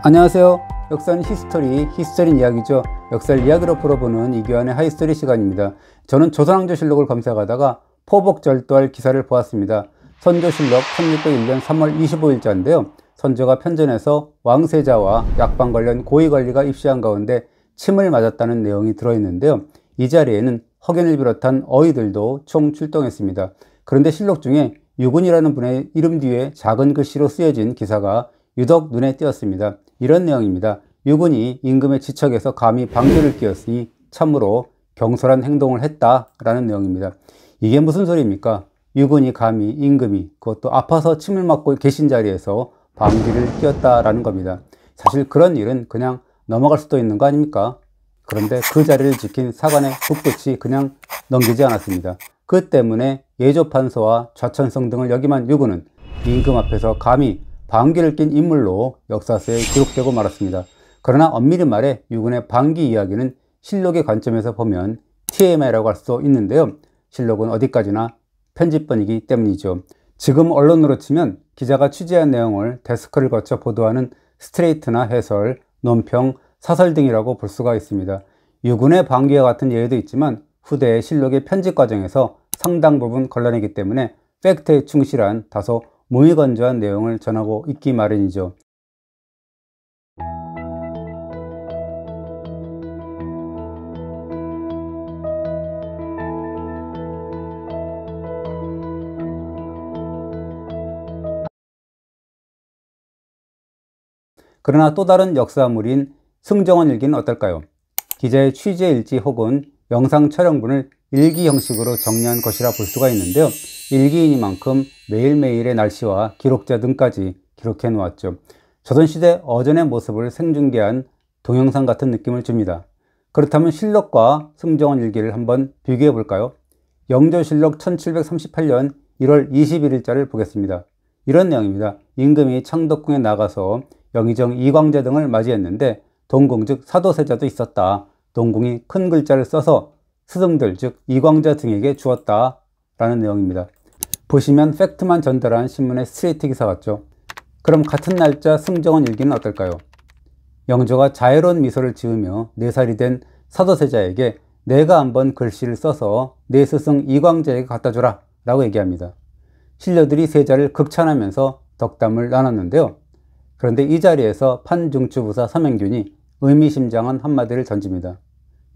안녕하세요. 역사는 히스토리는 이야기죠. 역사를 이야기로 풀어보는 이규환의 하이스토리 시간입니다. 저는 조선왕조실록을 검색하다가 포복절도할 기사를 보았습니다. 선조실록 1601년 3월 25일자인데요. 선조가 편전에서 왕세자와 약방 관련 고위관리가 입시한 가운데 침을 맞았다는 내용이 들어있는데요. 이 자리에는 허견을 비롯한 어의들도 총 출동했습니다. 그런데 실록 중에 유군이라는 분의 이름 뒤에 작은 글씨로 쓰여진 기사가 유독 눈에 띄었습니다. 이런 내용입니다. 유군이 임금의 지척에서 감히 방귀를 뀌었으니 참으로 경솔한 행동을 했다라는 내용입니다. 이게 무슨 소리입니까? 유군이 감히 임금이 그것도 아파서 침을 맞고 계신 자리에서 방귀를 뀌었다라는 겁니다. 사실 그런 일은 그냥 넘어갈 수도 있는 거 아닙니까? 그런데 그 자리를 지킨 사관의 북돋이 그냥 넘기지 않았습니다. 그 때문에 예조판서와 좌천성 등을 역임한 유군은 임금 앞에서 감히 방귀를 낀 인물로 역사서에 기록되고 말았습니다. 그러나 엄밀히 말해 유군의 방귀 이야기는 실록의 관점에서 보면 TMI라고 할 수 있는데요. 실록은 어디까지나 편집본이기 때문이죠. 지금 언론으로 치면 기자가 취재한 내용을 데스크를 거쳐 보도하는 스트레이트나 해설, 논평, 사설 등이라고 볼 수가 있습니다. 유군의 방귀와 같은 예도 있지만 후대의 실록의 편집 과정에서 상당 부분 걸러내기 때문에 팩트에 충실한 다소 무미건조한 내용을 전하고 있기 마련이죠. 그러나 또 다른 역사물인 승정원 일기는 어떨까요? 기자의 취재 일지 혹은 영상 촬영분을 일기 형식으로 정리한 것이라 볼 수가 있는데요. 일기이니만큼 매일매일의 날씨와 기록자 등까지 기록해 놓았죠. 조선시대 어전의 모습을 생중계한 동영상 같은 느낌을 줍니다. 그렇다면 실록과 승정원 일기를 한번 비교해 볼까요? 영조실록 1738년 1월 21일자를 보겠습니다. 이런 내용입니다. 임금이 창덕궁에 나가서 영의정 이광자 등을 맞이했는데 동궁 즉 사도세자도 있었다. 동궁이 큰 글자를 써서 스승들 즉 이광자 등에게 주었다 라는 내용입니다. 보시면 팩트만 전달한 신문의 스트레이트 기사 같죠. 그럼 같은 날짜 승정원 일기는 어떨까요? 영조가 자애로운 미소를 지으며 4살이 된 사도세자에게 내가 한번 글씨를 써서 내 스승 이광자에게 갖다 주라 라고 얘기합니다. 신료들이 세자를 극찬하면서 덕담을 나눴는데요. 그런데 이 자리에서 판중추부사 서명균이 의미심장한 한마디를 던집니다.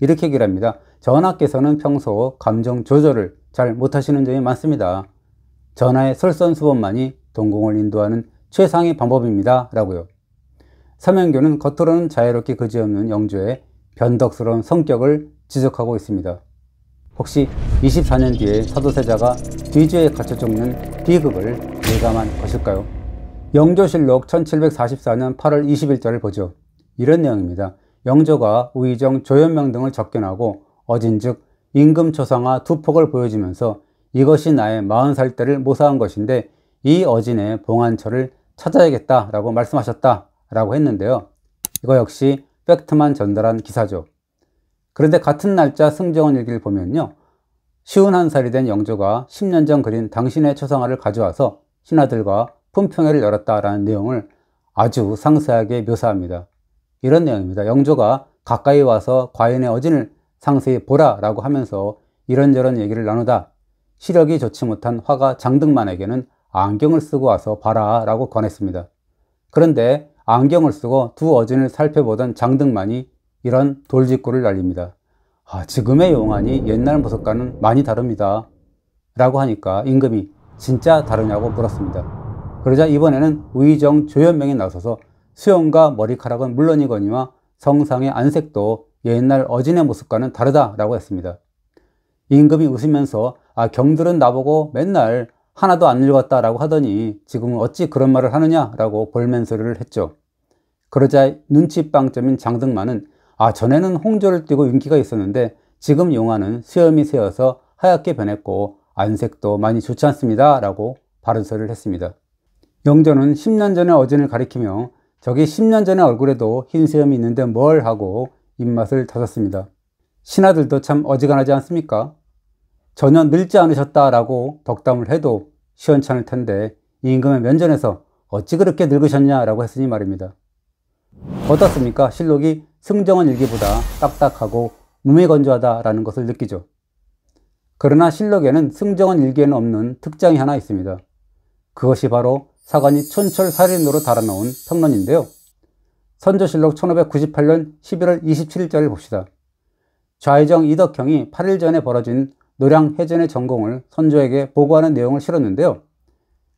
이렇게 얘기를 합니다. 전하께서는 평소 감정 조절을 잘 못하시는 점이 많습니다. 전하의 솔선수범만이 동궁을 인도하는 최상의 방법입니다 라고요. 서명교는 겉으로는 자유롭게 그지없는 영조의 변덕스러운 성격을 지적하고 있습니다. 혹시 24년 뒤에 사도세자가 뒤주에 갇혀 죽는 비극을 예감한 것일까요? 영조실록 1744년 8월 20일자를 보죠. 이런 내용입니다. 영조가 우의정 조현명 등을 접견하고 어진즉 임금초상화 2폭을 보여주면서 이것이 나의 40살 때를 모사한 것인데 이 어진의 봉안처를 찾아야겠다 라고 말씀하셨다 라고 했는데요. 이거 역시 팩트만 전달한 기사죠. 그런데 같은 날짜 승정원 일기를 보면요. 51살이 된 영조가 10년 전 그린 당신의 초상화를 가져와서 신하들과 품평회를 열었다라는 내용을 아주 상세하게 묘사합니다. 이런 내용입니다. 영조가 가까이 와서 과인의 어진을 상세히 보라 라고 하면서 이런저런 얘기를 나누다 시력이 좋지 못한 화가 장등만에게는 안경을 쓰고 와서 봐라 라고 권했습니다. 그런데 안경을 쓰고 두 어진을 살펴보던 장등만이 이런 돌직구를 날립니다. 지금의 용안이 옛날 모습과는 많이 다릅니다 라고 하니까 임금이 진짜 다르냐고 물었습니다. 그러자 이번에는 우의정 조현명이 나서서 수염과 머리카락은 물론이거니와 성상의 안색도 옛날 어진의 모습과는 다르다라고 했습니다. 임금이 웃으면서 경들은 나보고 맨날 하나도 안 늙었다라고 하더니 지금은 어찌 그런 말을 하느냐라고 볼멘소리를 했죠. 그러자 눈치빵점인 장등만은 전에는 홍조를 띠고 윤기가 있었는데 지금 용화는 수염이 새어서 하얗게 변했고 안색도 많이 좋지 않습니다 라고 바른소리를 했습니다. 영조는 10년 전의 어진을 가리키며 저기 10년 전의 얼굴에도 흰 수염이 있는데 뭘 하고 입맛을 다졌습니다. 신하들도 참 어지간하지 않습니까? 전혀 늙지 않으셨다라고 덕담을 해도 시원찮을 텐데 임금의 면전에서 어찌 그렇게 늙으셨냐라고 했으니 말입니다. 어떻습니까? 실록이 승정원 일기보다 딱딱하고 무미건조하다라는 것을 느끼죠. 그러나 실록에는 승정원 일기에는 없는 특장이 하나 있습니다. 그것이 바로 사관이 촌철살인으로 달아놓은 평론인데요. 선조실록 1598년 11월 27일자를 봅시다. 좌의정 이덕형이 8일 전에 벌어진 노량해전의 전공을 선조에게 보고하는 내용을 실었는데요.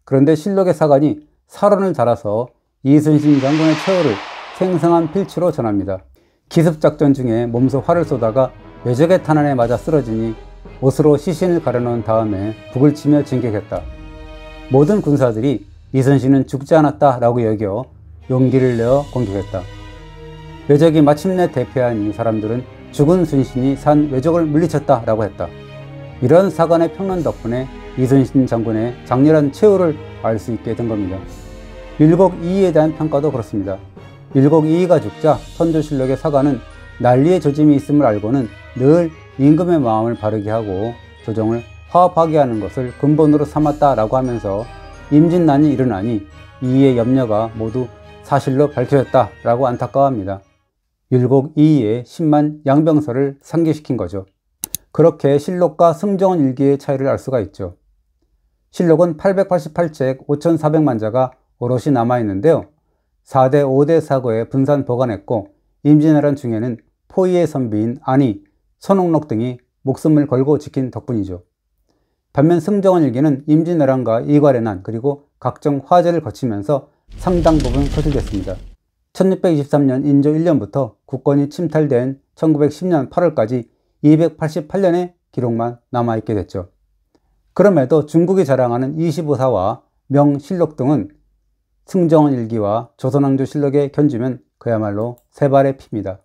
그런데 실록의 사관이 살원을 달아서 이순신 장군의 최후를 생생한 필치로 전합니다. 기습작전 중에 몸소 활을 쏘다가 외적의 탄환에 맞아 쓰러지니 옷으로 시신을 가려놓은 다음에 북을 치며 진격했다. 모든 군사들이 이순신은 죽지 않았다 라고 여겨 용기를 내어 공격했다. 외적이 마침내 대패하니 사람들은 죽은 순신이 산 외적을 물리쳤다 라고 했다. 이런 사관의 평론 덕분에 이순신 장군의 장렬한 최후를 알 수 있게 된 겁니다. 율곡이의에 대한 평가도 그렇습니다. 율곡이의가 죽자 선조실록의 사관은 난리의 조짐이 있음을 알고는 늘 임금의 마음을 바르게 하고 조정을 화합하게 하는 것을 근본으로 삼았다라고 하면서 임진난이 일어나니 이의의 염려가 모두 사실로 밝혀졌다라고 안타까워합니다. 율곡이의의 10만 양병설을 상기시킨 거죠. 그렇게 실록과 승정원 일기의 차이를 알 수가 있죠. 실록은 888책 5400만 자가 오롯이 남아있는데요. 4대 5대 사고에 분산 보관했고 임진왜란 중에는 포위의 선비인 안희, 선옥록 등이 목숨을 걸고 지킨 덕분이죠. 반면 승정원 일기는 임진왜란과 이괄의 난 그리고 각종 화재를 거치면서 상당 부분 소실됐습니다. 1623년 인조 1년부터 국권이 침탈된 1910년 8월까지 288년의 기록만 남아있게 됐죠. 그럼에도 중국이 자랑하는 25사와 명실록 등은 승정원 일기와 조선왕조 실록에 견주면 그야말로 세 발의 피입니다.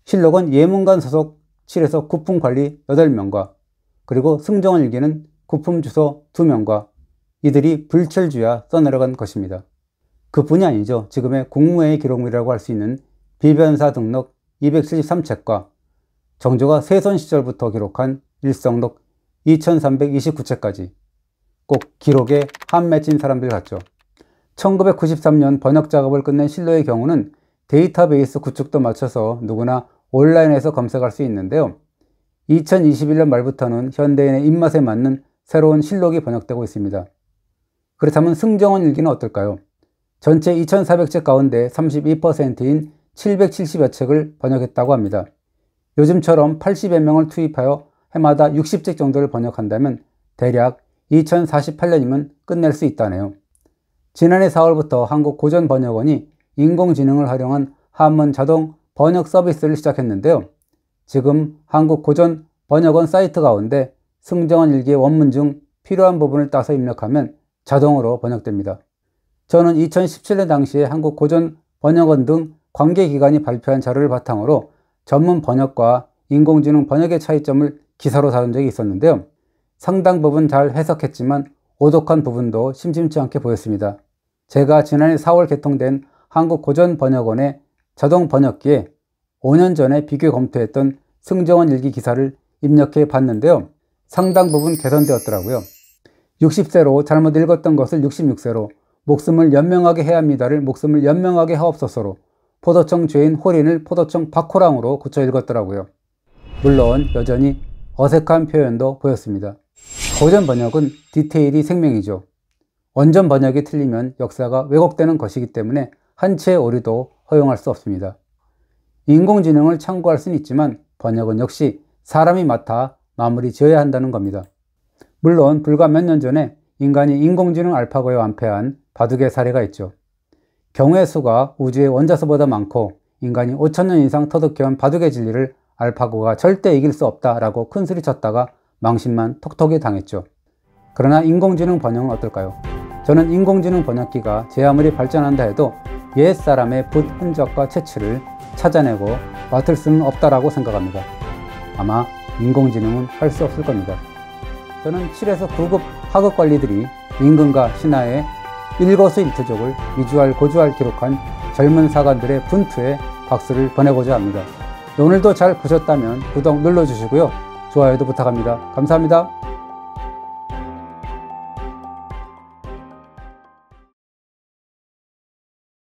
실록은 예문관 소속 7에서 구품 관리 8명과 그리고 승정원 일기는 구품 주소 2명과 이들이 불철주야 써내려간 것입니다. 그뿐이 아니죠. 지금의 국무회의 기록물이라고 할 수 있는 비변사 등록 273책과 정조가 세손 시절부터 기록한 일성록 2329책까지 꼭 기록에 한 맺힌 사람들 같죠. 1993년 번역 작업을 끝낸 실록의 경우는 데이터베이스 구축도 마쳐서 누구나 온라인에서 검색할 수 있는데요. 2021년 말부터는 현대인의 입맛에 맞는 새로운 실록이 번역되고 있습니다. 그렇다면 승정원 일기는 어떨까요? 전체 2400책 가운데 32%인 770여 책을 번역했다고 합니다. 요즘처럼 80여 명을 투입하여 해마다 60책 정도를 번역한다면 대략 2048년이면 끝낼 수 있다네요. 지난해 4월부터 한국고전번역원이 인공지능을 활용한 한문 자동 번역 서비스를 시작했는데요. 지금 한국고전번역원 사이트 가운데 승정원 일기의 원문 중 필요한 부분을 따서 입력하면 자동으로 번역됩니다. 저는 2017년 당시에 한국고전번역원 등 관계기관이 발표한 자료를 바탕으로 전문 번역과 인공지능 번역의 차이점을 기사로 다룬 적이 있었는데요. 상당 부분 잘 해석했지만 오독한 부분도 심심치 않게 보였습니다. 제가 지난해 4월 개통된 한국고전번역원의 자동 번역기에 5년 전에 비교 검토했던 승정원 일기 기사를 입력해 봤는데요. 상당 부분 개선되었더라고요. 60세로 잘못 읽었던 것을 66세로, 목숨을 연명하게 해야 합니다를 목숨을 연명하게 하옵소서로, 포도청 죄인 호린을 포도청 박호랑으로 고쳐 읽었더라고요. 물론 여전히 어색한 표현도 보였습니다. 고전 번역은 디테일이 생명이죠. 원전 번역이 틀리면 역사가 왜곡되는 것이기 때문에 한 치의 오류도 허용할 수 없습니다. 인공지능을 참고할 수는 있지만 번역은 역시 사람이 맡아 마무리 지어야 한다는 겁니다. 물론 불과 몇 년 전에 인간이 인공지능 알파고에 완패한 바둑의 사례가 있죠. 경우의 수가 우주의 원자수보다 많고 인간이 5000년 이상 터득해온 바둑의 진리를 알파고가 절대 이길 수 없다라고 큰소리 쳤다가 망신만 톡톡히 당했죠. 그러나 인공지능 번역은 어떨까요? 저는 인공지능 번역기가 제 아무리 발전한다 해도 옛사람의 붓 흔적과 채취를 찾아내고 맡을 수는 없다라고 생각합니다. 아마 인공지능은 할 수 없을 겁니다. 저는 7에서 9급 하급 관리들이 임금과 신하의 일거수일투족을 위주할 고주할 기록한 젊은 사관들의 분투에 박수를 보내고자 합니다. 오늘도 잘 보셨다면 구독 눌러주시고요. 좋아요도 부탁합니다. 감사합니다.